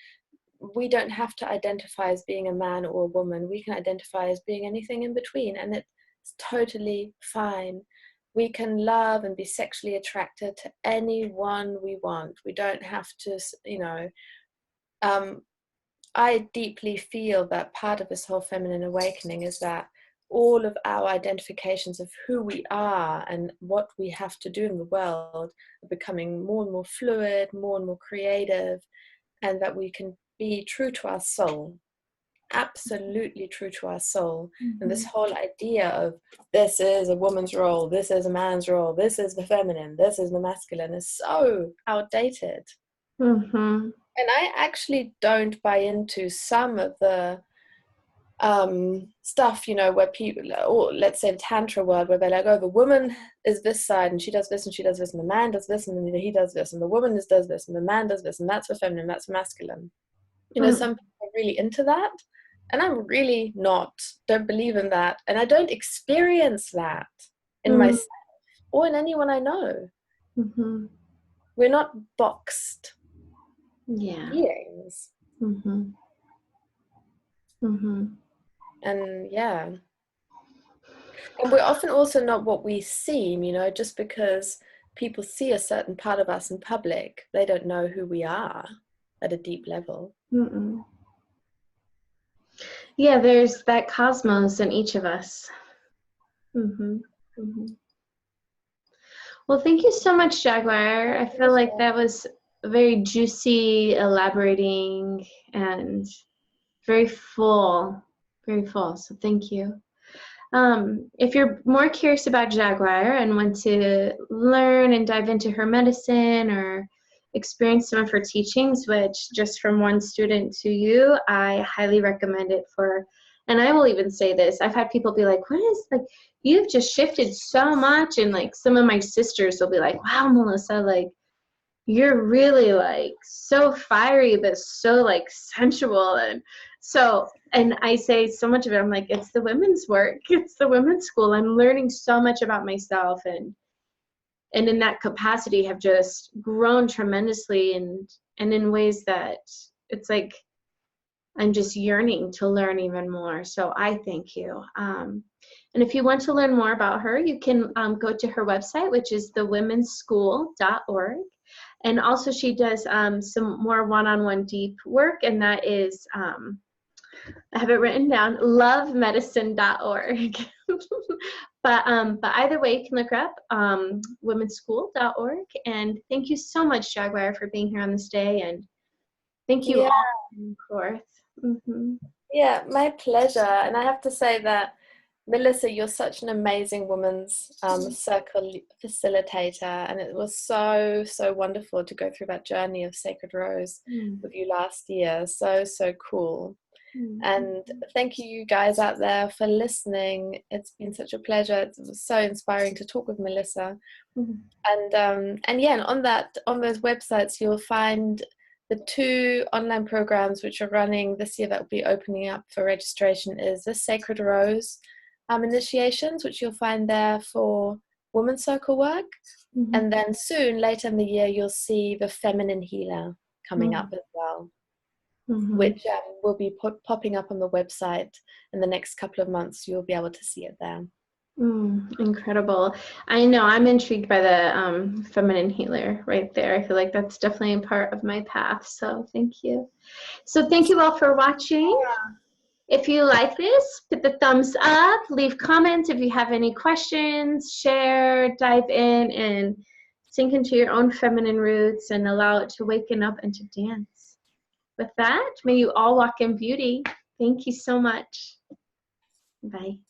We don't have to identify as being a man or a woman. We can identify as being anything in between, and it's totally fine. We can love and be sexually attracted to anyone we want. We don't have to, I deeply feel that part of this whole feminine awakening is that all of our identifications of who we are and what we have to do in the world are becoming more and more fluid, more and more creative, and that we can be true to our soul, absolutely true to our soul. And this whole idea of this is a woman's role, this is a man's role, this is the feminine, this is the masculine, is so outdated. And I actually don't buy into some of the stuff, you know, where people, or let's say the tantra world, where they're like, oh, the woman is this side and she does this and she does this and the man does this and then he does this and the woman does this and the man does this and that's for feminine, that's for masculine. You know, some people are really into that, and I'm really not, don't believe in that, and I don't experience that in myself or in anyone I know. We're not boxed beings. And yeah, and we're often also not what we seem, you know, just because people see a certain part of us in public, they don't know who we are at a deep level. Yeah, there's that cosmos in each of us. Well, thank you so much, Jaguar. I feel like that was very juicy, elaborating, and very full, so thank you. If you're more curious about Jaguar and want to learn and dive into her medicine or experience some of her teachings, which just from one student to you, I highly recommend it for, and I will even say this, I've had people be like, what is, like, you've just shifted so much, and like some of my sisters will be like, wow, Melissa, like, you're really like so fiery but so like sensual. And so, and I say so much of it, I'm like, it's the women's work, it's the women's school. I'm learning so much about myself, and in that capacity have just grown tremendously, and in ways that it's like I'm just yearning to learn even more. So I thank you. And if you want to learn more about her, you can go to her website, which is thewomenschool.org. And also she does some more one-on-one deep work, and that is, I have it written down, lovemedicine.org. but either way, you can look her up, womenschool.org. And thank you so much, Jaguar, for being here on this day, and thank you all for coming forth. Yeah, my pleasure. And I have to say that, Melissa, you're such an amazing women's circle facilitator, and it was so wonderful to go through that journey of Sacred Rose with you last year. So cool. And thank you guys out there for listening. It's been such a pleasure. It was so inspiring to talk with Melissa. And yeah, and on those websites you'll find the 2 online programs which are running this year that will be opening up for registration is the Sacred Rose initiations, which you'll find there for women's circle work. And then soon, later in the year, you'll see the Feminine Healer coming up as well, which will be popping up on the website in the next couple of months. You'll be able to see it there. Incredible. I know, I'm intrigued by the Feminine Healer right there. I feel like that's definitely a part of my path. So thank you. So thank you all for watching. If you like this, hit the thumbs up, leave comments if you have any questions, share, dive in, and sink into your own feminine roots and allow it to waken up and to dance. With that, may you all walk in beauty. Thank you so much. Bye.